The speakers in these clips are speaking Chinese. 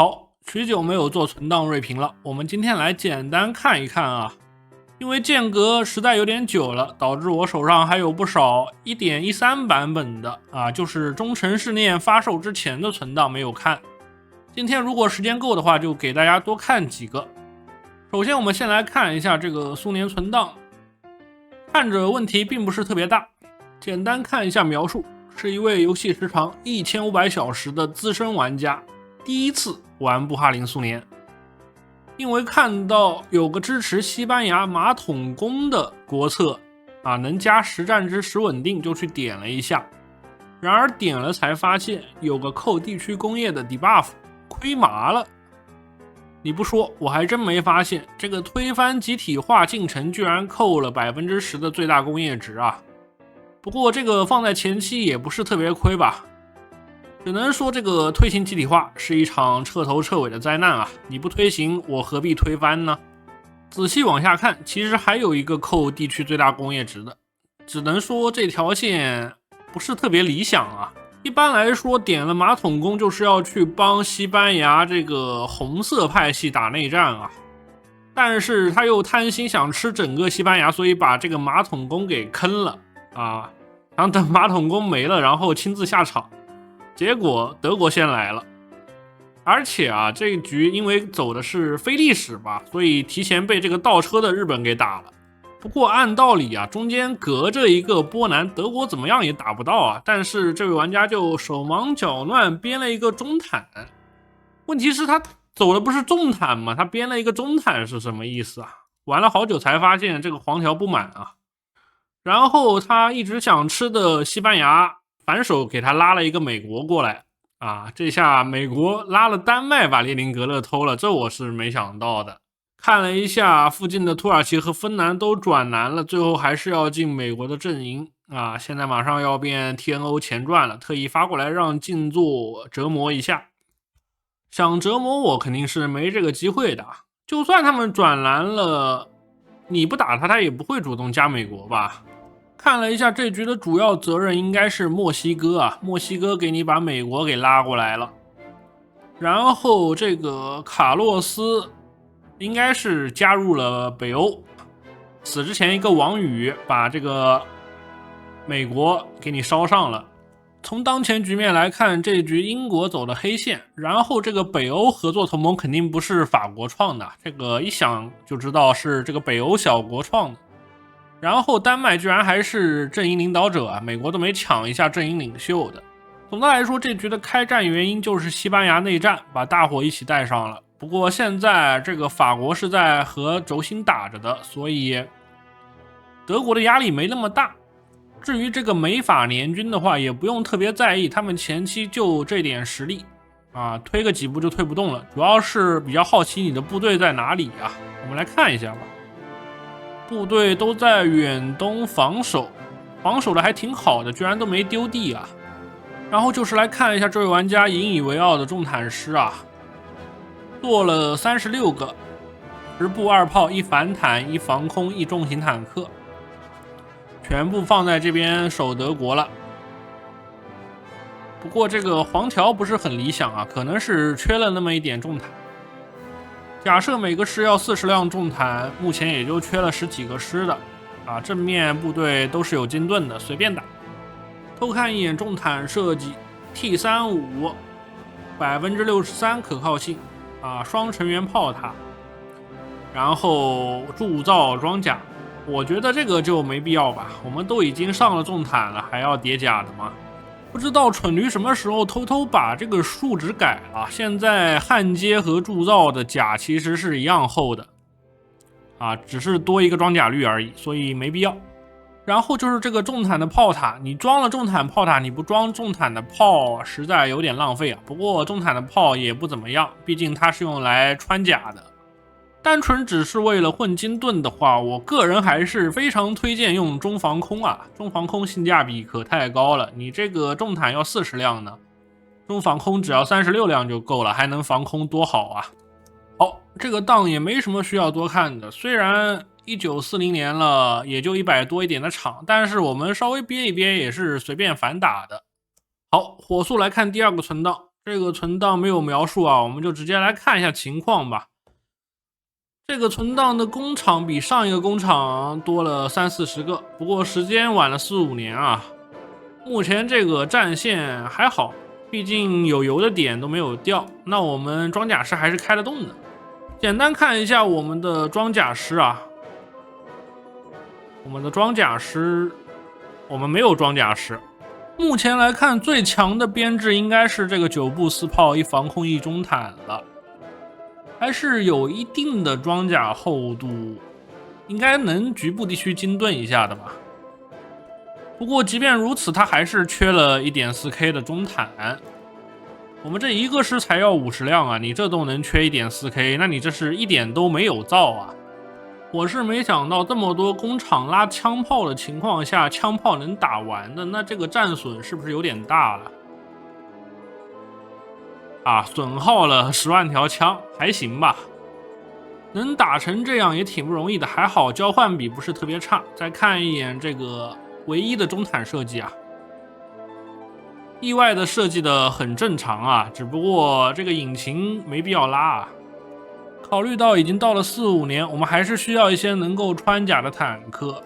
好，许久没有做存档锐评了，我们今天来简单看一看啊。因为间隔实在有点久了，导致我手上还有不少 1.13 版本的就是忠诚试炼发售之前的存档没有看。今天如果时间够的话，就给大家多看几个。首先我们先来看一下这个苏联存档，看着问题并不是特别大。简单看一下描述，是一位游戏时长1500小时的资深玩家，第一次玩布哈林苏联。因为看到有个支持西班牙马桶工的国策能加实战之时稳定，就去点了一下。然而点了才发现有个扣地区工业的 debuff， 亏麻了。你不说我还真没发现，这个推翻集体化进程居然扣了 10% 的最大工业值啊！不过这个放在前期也不是特别亏吧，只能说这个推行集体化是一场彻头彻尾的灾难啊！你不推行，我何必推翻呢？仔细往下看，其实还有一个扣地区最大工业值的，只能说这条线不是特别理想啊。一般来说，点了马桶工就是要去帮西班牙这个红色派系打内战啊，但是他又贪心想吃整个西班牙，所以把这个马桶工给坑了啊，然后等马桶工没了，然后亲自下场。结果德国先来了，而且这一局因为走的是非历史吧，所以提前被这个倒车的日本给打了。不过按道理中间隔着一个波兰，德国怎么样也打不到啊。但是这位玩家就手忙脚乱编了一个中坦，问题是他走的不是重坦吗？他编了一个中坦是什么意思啊？玩了好久才发现这个黄条不满啊。然后他一直想吃的西班牙反手给他拉了一个美国过来这下美国拉了丹麦把列宁格勒偷了，这我是没想到的。看了一下附近的土耳其和芬兰都转蓝了，最后还是要进美国的阵营现在马上要变 TNO 前传了，特意发过来让静坐折磨一下。想折磨我肯定是没这个机会的，就算他们转蓝了，你不打他，他也不会主动加美国吧。看了一下这局的主要责任应该是墨西哥墨西哥给你把美国给拉过来了。然后这个卡洛斯应该是加入了北欧，死之前一个王宇把这个美国给你烧上了。从当前局面来看，这局英国走的黑线，然后这个北欧合作同盟肯定不是法国创的，这个一想就知道是这个北欧小国创的。然后丹麦居然还是阵营领导者美国都没抢一下阵营领袖的。总的来说，这局的开战原因就是西班牙内战把大伙一起带上了。不过现在这个法国是在和轴心打着的，所以德国的压力没那么大。至于这个美法联军的话，也不用特别在意，他们前期就这点实力推个几步就推不动了。主要是比较好奇你的部队在哪里我们来看一下吧。部队都在远东防守，防守的还挺好的，居然都没丢地然后就是来看一下这位玩家引以为傲的重坦师做了36个，10步2炮1反坦1防空1重型坦克，全部放在这边守德国了。不过这个黄条不是很理想可能是缺了那么一点重坦。假设每个师要40辆重坦，目前也就缺了10几个师的正面部队都是有精盾的，随便打。偷看一眼重坦设计 T35 63% 可靠性双成员炮塔，然后铸造装甲，我觉得这个就没必要吧，我们都已经上了重坦了，还要叠甲的吗？不知道蠢驴什么时候偷偷把这个数值改了，现在焊接和铸造的甲其实是一样厚的只是多一个装甲率而已，所以没必要。然后就是这个重坦的炮塔，你装了重坦炮塔，你不装重坦的炮实在有点浪费不过重坦的炮也不怎么样，毕竟它是用来穿甲的。单纯只是为了混精盾的话，我个人还是非常推荐用中防空中防空性价比可太高了，你这个重坦要40辆呢，中防空只要36辆就够了，还能防空多好好，这个档也没什么需要多看的，虽然1940年了，也就100多一点的场，但是我们稍微憋一憋也是随便反打的。好，火速来看第二个存档，这个存档没有描述啊，我们就直接来看一下情况吧。这个存档的工厂比上一个工厂多了30-40个，不过时间晚了4-5年啊。目前这个战线还好，毕竟有油的点都没有掉，那我们装甲师还是开得动的。简单看一下我们的装甲师啊，我们没有装甲师。目前来看，最强的编制应该是这个9步4炮1防空1中坦了，还是有一定的装甲厚度，应该能局部地区精盾一下的吧。不过即便如此，他还是缺了 1.4K 的中坦。我们这一个师才要50辆啊，你这都能缺 1.4K， 那你这是一点都没有造啊。我是没想到这么多工厂拉枪炮的情况下，枪炮能打完的，那这个战损是不是有点大了？啊，损耗了10万条枪，还行吧。能打成这样也挺不容易的，还好交换比不是特别差。再看一眼这个唯一的中坦设计啊，意外的设计的很正常啊，只不过这个引擎没必要拉啊。考虑到已经到了4-5年，我们还是需要一些能够穿甲的坦克。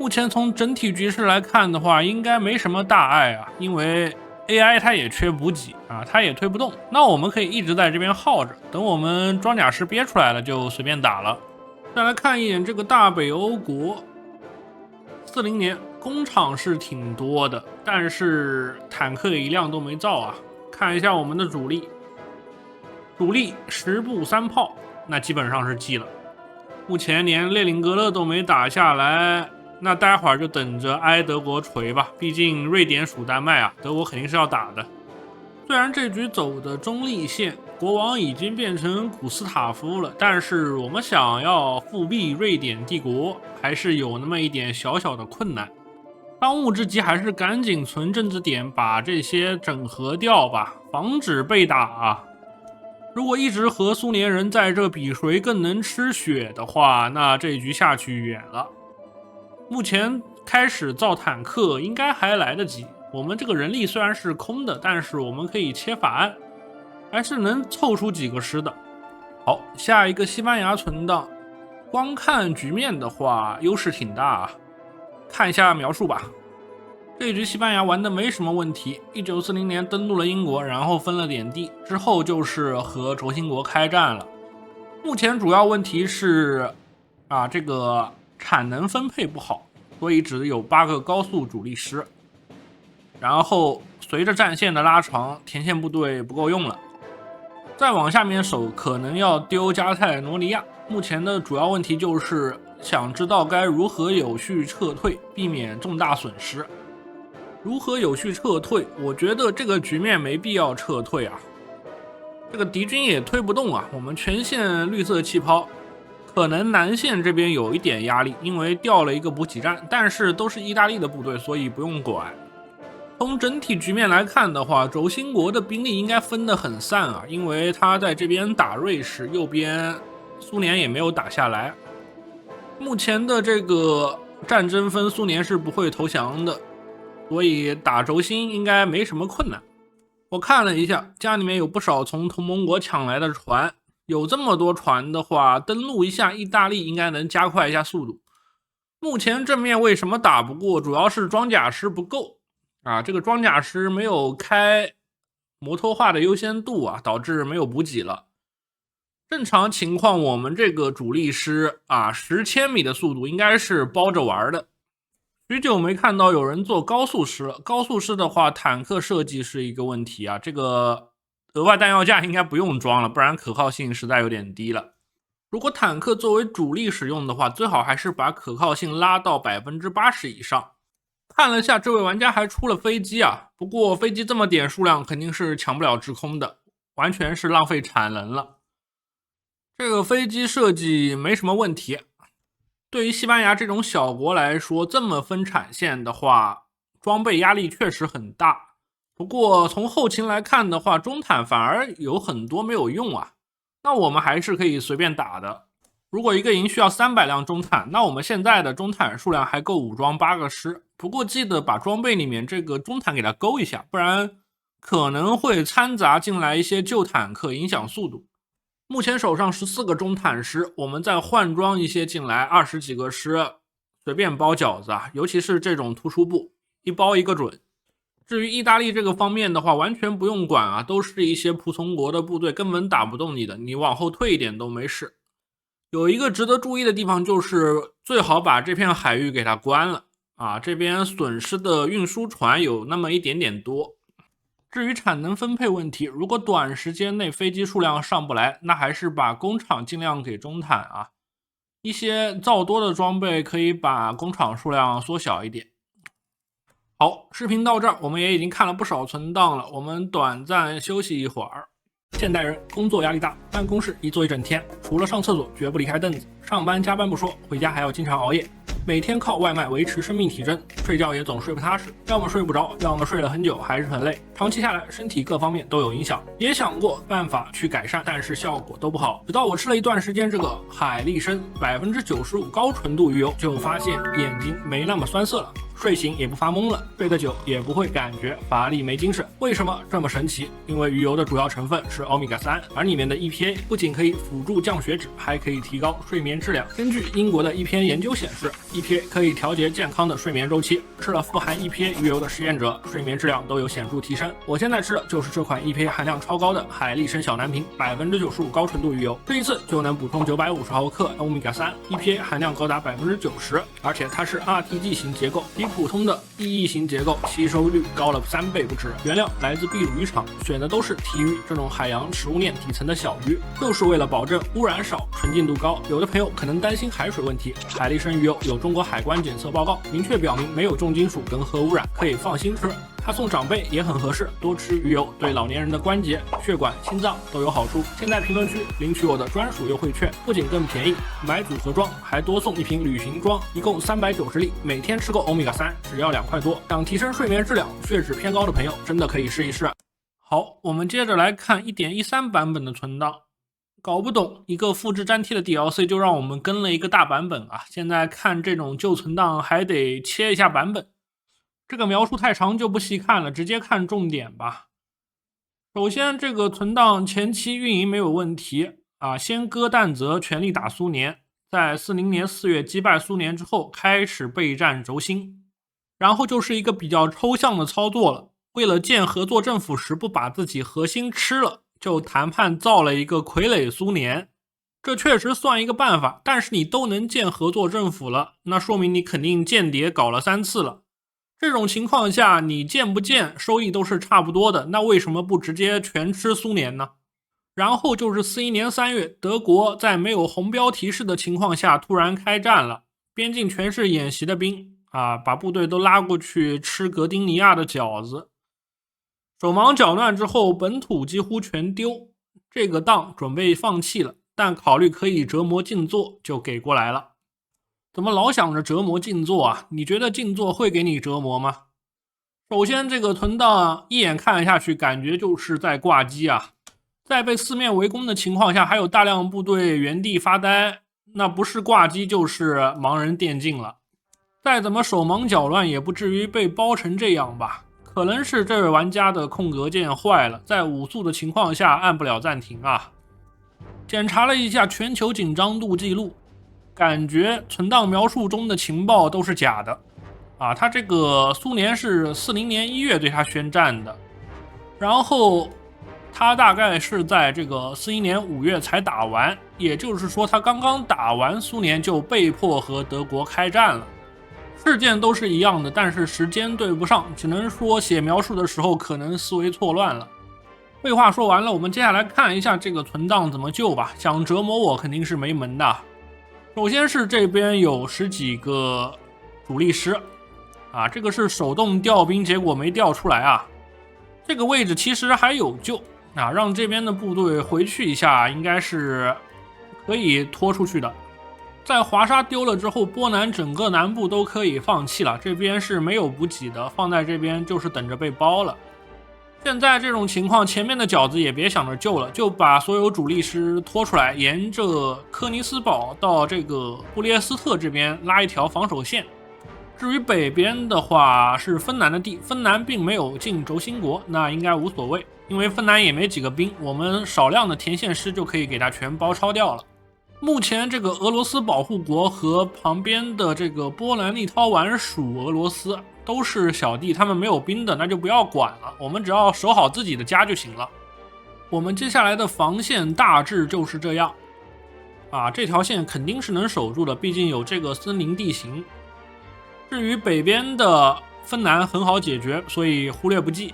目前从整体局势来看的话，应该没什么大碍啊，因为 AI 它也缺补给啊，它也推不动。那我们可以一直在这边耗着，等我们装甲师憋出来了就随便打了。再来看一眼这个大北欧国，40年工厂是挺多的，但是坦克一辆都没造啊。看一下我们的主力10步3炮，那基本上是记了。目前连列宁格勒都没打下来，那待会儿就等着挨德国锤吧。毕竟瑞典属丹麦啊，德国肯定是要打的。虽然这局走的中立线，国王已经变成古斯塔夫了，但是我们想要复辟瑞典帝国，还是有那么一点小小的困难。当务之急还是赶紧存政治点，把这些整合掉吧，防止被打啊。如果一直和苏联人在这比谁更能吃血的话，那这一局下去远了。目前开始造坦克应该还来得及，我们这个人力虽然是空的，但是我们可以切法案，还是能凑出几个师的。好，下一个西班牙存档，光看局面的话优势挺大啊。看一下描述吧。这一局西班牙玩的没什么问题，1940年登陆了英国，然后分了点地，之后就是和轴心国开战了。目前主要问题是这个产能分配不好，所以只有8个高速主力师。然后随着战线的拉长，前线部队不够用了，再往下面守可能要丢加泰罗尼亚。目前的主要问题就是想知道该如何有序撤退，避免重大损失。如何有序撤退？我觉得这个局面没必要撤退啊，这个敌军也推不动啊。我们全线绿色气泡，可能南线这边有一点压力，因为掉了一个补给站，但是都是意大利的部队，所以不用管。从整体局面来看的话，轴心国的兵力应该分得很散啊，因为他在这边打瑞士，右边苏联也没有打下来。目前的这个战争分，苏联是不会投降的，所以打轴心应该没什么困难。我看了一下，家里面有不少从同盟国抢来的船，有这么多船的话，登陆一下意大利应该能加快一下速度。目前正面为什么打不过，主要是装甲师不够啊，这个装甲师没有开摩托化的优先度啊，导致没有补给了。正常情况，我们这个主力师10千米的速度应该是包着玩的。许久没看到有人做高速师了，高速师的话，坦克设计是一个问题啊，这个额外弹药架应该不用装了，不然可靠性实在有点低了。如果坦克作为主力使用的话，最好还是把可靠性拉到 80% 以上。看了下，这位玩家还出了飞机啊，不过飞机这么点数量肯定是抢不了制空的，完全是浪费产能了。这个飞机设计没什么问题，对于西班牙这种小国来说，这么分产线的话，装备压力确实很大。不过从后勤来看的话，中坦反而有很多没有用啊，那我们还是可以随便打的。如果一个营需要300辆中坦，那我们现在的中坦数量还够武装8个师。不过记得把装备里面这个中坦给它勾一下，不然可能会掺杂进来一些旧坦克，影响速度。目前手上14个中坦师，我们再换装一些进来，20几个师，随便包饺子啊！尤其是这种突出部，一包一个准。至于意大利这个方面的话，完全不用管啊，都是一些仆从国的部队，根本打不动你的，你往后退一点都没事。有一个值得注意的地方，就是最好把这片海域给它关了啊！这边损失的运输船有那么一点点多。至于产能分配问题，如果短时间内飞机数量上不来，那还是把工厂尽量给中坦啊。一些造多的装备可以把工厂数量缩小一点。好，视频到这儿，我们也已经看了不少存档了，我们短暂休息一会儿。现代人工作压力大，办公室一坐一整天，除了上厕所绝不离开凳子，上班加班不说，回家还要经常熬夜，每天靠外卖维持生命体征，睡觉也总睡不踏实，要么睡不着，要么睡了很久还是很累，长期下来身体各方面都有影响。也想过办法去改善，但是效果都不好。直到我吃了一段时间这个海力参95%高纯度鱼油，就发现眼睛没那么酸涩了，睡醒也不发懵了，睡得久也不会感觉乏力没精神。为什么这么神奇？因为鱼油的主要成分是欧米伽3，而里面的 EPA 不仅可以辅助降血脂，还可以提高睡眠质量。根据英国的一篇研究显示， EPA 可以调节健康的睡眠周期，吃了富含 EPA 鱼油的实验者睡眠质量都有显著提升。我现在吃的就是这款 EPA 含量超高的海力参小蓝瓶95%高纯度鱼油，这一次就能补充950毫克欧米伽3， EPA 含量高达90%，而且它是 RTG 型结构，比普通的 EE 型结构吸收率高了3倍不止。原料来自秘鲁渔场，选的都是体鱼这种海洋食物链底层的小鱼，就是为了保证污染少、纯净度高。有的朋友可能担心海水问题，海力参鱼油有中国海关检测报告，明确表明没有重金属跟核污染，可以放心吃。它送长辈也很合适，多吃鱼油对老年人的关节、血管、心脏都有好处。现在评论区领取我的专属优惠券，不仅更便宜，买组合装还多送一瓶旅行装，一共390粒，每天吃够欧米伽3，只要2块多。想提升睡眠质量、血脂偏高的朋友，真的可以试一试。好，我们接着来看 1.13 版本的存档。搞不懂一个复制粘贴的 DLC 就让我们跟了一个大版本啊！现在看这种旧存档还得切一下版本。这个描述太长就不细看了，直接看重点吧。首先这个存档前期运营没有问题啊，先割弹泽全力打苏联，在40年4月击败苏联之后开始备战轴心，然后就是一个比较抽象的操作了。为了建合作政府时不把自己核心吃了，就谈判造了一个傀儡苏联，这确实算一个办法，但是你都能建合作政府了，那说明你肯定间谍搞了3次了。这种情况下你建不建收益都是差不多的，那为什么不直接全吃苏联呢？然后就是41年3月，德国在没有红标提示的情况下突然开战了，边境全是演习的兵啊，把部队都拉过去吃格丁尼亚的饺子。手忙脚乱之后，本土几乎全丢，这个档准备放弃了，但考虑可以折磨静坐，就给过来了。怎么老想着折磨静坐啊？你觉得静坐会给你折磨吗？首先这个存档一眼看下去感觉就是在挂机啊，在被四面围攻的情况下还有大量部队原地发呆，那不是挂机就是盲人电竞了。再怎么手忙脚乱也不至于被包成这样吧，可能是这位玩家的空格键坏了，在5速的情况下按不了暂停啊。检查了一下全球紧张度记录，感觉存档描述中的情报都是假的啊！他这个苏联是40年1月对他宣战的，然后他大概是在这个41年5月才打完，也就是说他刚刚打完苏联就被迫和德国开战了。事件都是一样的，但是时间对不上，只能说写描述的时候可能思维错乱了。废话说完了，我们接下来看一下这个存档怎么救吧。想折磨我肯定是没门的。首先是这边有10几个主力师啊，这个是手动调兵，结果没调出来啊。这个位置其实还有救啊，让这边的部队回去一下，应该是可以拖出去的。在华沙丢了之后，波兰整个南部都可以放弃了，这边是没有补给的，放在这边就是等着被包了。现在这种情况，前面的饺子也别想着救了，就把所有主力师拖出来，沿着科尼斯堡到这个布列斯特这边拉一条防守线，至于北边的话是芬兰的地，芬兰并没有进轴心国，那应该无所谓，因为芬兰也没几个兵，我们少量的田线师就可以给它全包抄掉了。目前这个俄罗斯保护国和旁边的这个波兰、立陶宛属俄罗斯都是小弟，他们没有兵的，那就不要管了，我们只要守好自己的家就行了。我们接下来的防线大致就是这样啊，这条线肯定是能守住的，毕竟有这个森林地形。至于北边的芬兰很好解决，所以忽略不计。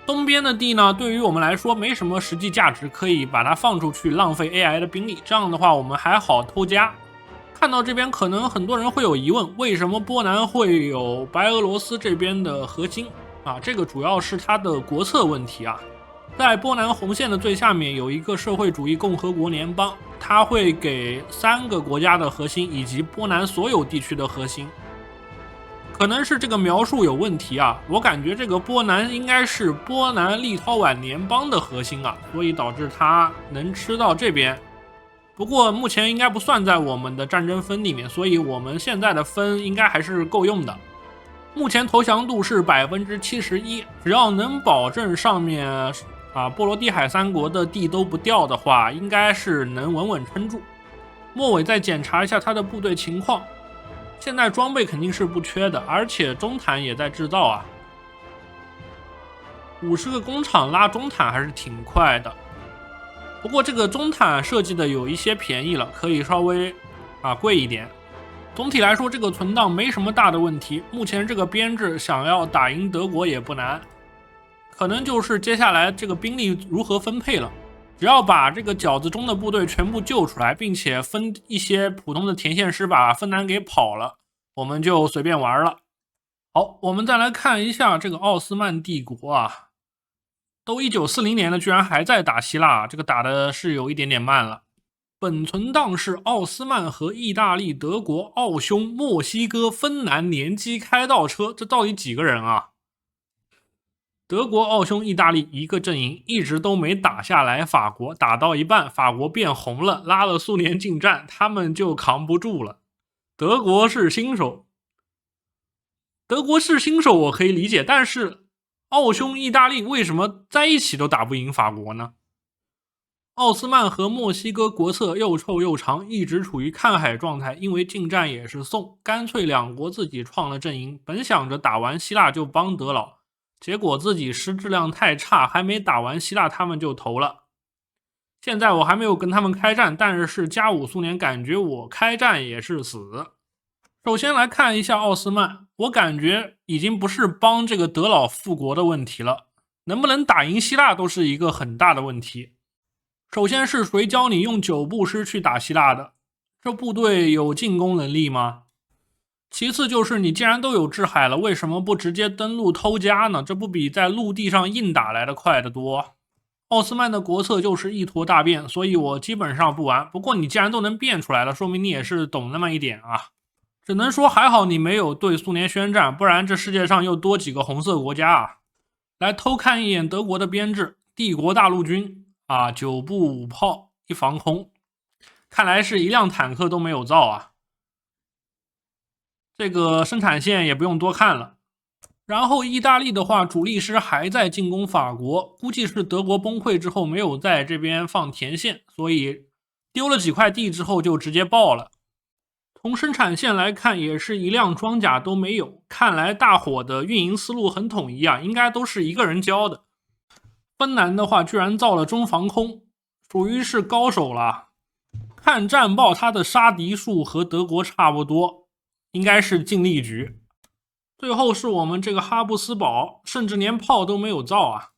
东边的地呢，对于我们来说没什么实际价值，可以把它放出去浪费 AI 的兵力，这样的话我们还好偷家。看到这边可能很多人会有疑问，为什么波兰会有白俄罗斯这边的核心啊？这个主要是它的国策问题啊。在波兰红线的最下面有一个社会主义共和国联邦，它会给3个国家的核心以及波兰所有地区的核心。可能是这个描述有问题啊，我感觉这个波兰应该是波兰立陶宛联邦的核心啊，所以导致它能吃到这边。不过目前应该不算在我们的战争分里面，所以我们现在的分应该还是够用的。目前投降度是71%，只要能保证上面波罗的海3国的地都不掉的话，应该是能稳稳撑住。末尾再检查一下他的部队情况。现在装备肯定是不缺的，而且中坦也在制造啊。50个工厂拉中坦还是挺快的。不过这个中坦设计的有一些便宜了，可以稍微贵一点。总体来说，这个存档没什么大的问题。目前这个编制想要打赢德国也不难，可能就是接下来这个兵力如何分配了。只要把这个饺子中的部队全部救出来，并且分一些普通的田线师把芬兰给跑了，我们就随便玩了。好，我们再来看一下这个奥斯曼帝国啊，都1940年了，居然还在打希腊，这个打的是有一点点慢了。本存档是奥斯曼和意大利、德国、奥匈、墨西哥、芬兰联机开倒车，这到底几个人啊？德国、奥匈、意大利一个阵营，一直都没打下来法国，打到一半法国变红了，拉了苏联进战，他们就扛不住了。德国是新手我可以理解，但是奥匈、意大利为什么在一起都打不赢法国呢？奥斯曼和墨西哥国策又臭又长，一直处于看海状态，因为进战也是送，干脆两国自己创了阵营，本想着打完希腊就帮德老，结果自己师质量太差，还没打完希腊他们就投了。现在我还没有跟他们开战，但是加5苏联感觉我开战也是死。首先来看一下奥斯曼，我感觉已经不是帮这个德老复国的问题了，能不能打赢希腊都是一个很大的问题。首先是谁教你用9步师去打希腊的？这部队有进攻能力吗？其次就是你既然都有制海了，为什么不直接登陆偷家呢？这不比在陆地上硬打来的快得多。奥斯曼的国策就是一坨大便，所以我基本上不玩。不过你既然都能变出来了，说明你也是懂那么一点啊。只能说还好你没有对苏联宣战，不然这世界上又多几个红色国家啊。来偷看一眼德国的编制，帝国大陆军9步5炮1防空，看来是一辆坦克都没有造啊。这个生产线也不用多看了。然后意大利的话，主力师还在进攻法国，估计是德国崩溃之后没有在这边放田线，所以丢了几块地之后就直接爆了。从生产线来看，也是一辆装甲都没有，看来大伙的运营思路很统一啊，应该都是一个人教的。芬兰的话居然造了中防空，属于是高手了。看战报，他的杀敌数和德国差不多，应该是尽力局。最后是我们这个哈布斯堡，甚至连炮都没有造啊，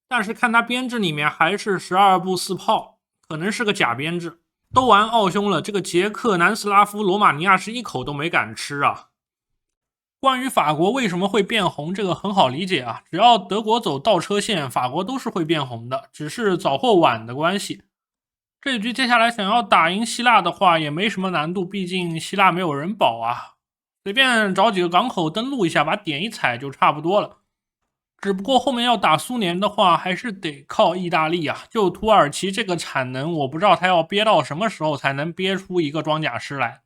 但是看他编制里面还是12步4炮，可能是个假编制。都玩奥匈了，这个捷克、南斯拉夫、罗马尼亚是一口都没敢吃啊。关于法国为什么会变红，这个很好理解啊，只要德国走倒车线，法国都是会变红的，只是早或晚的关系。这局接下来想要打赢希腊的话也没什么难度，毕竟希腊没有人保啊，随便找几个港口登陆一下，把点一踩就差不多了。只不过后面要打苏联的话，还是得靠意大利啊。就土耳其这个产能，我不知道他要憋到什么时候才能憋出一个装甲师来。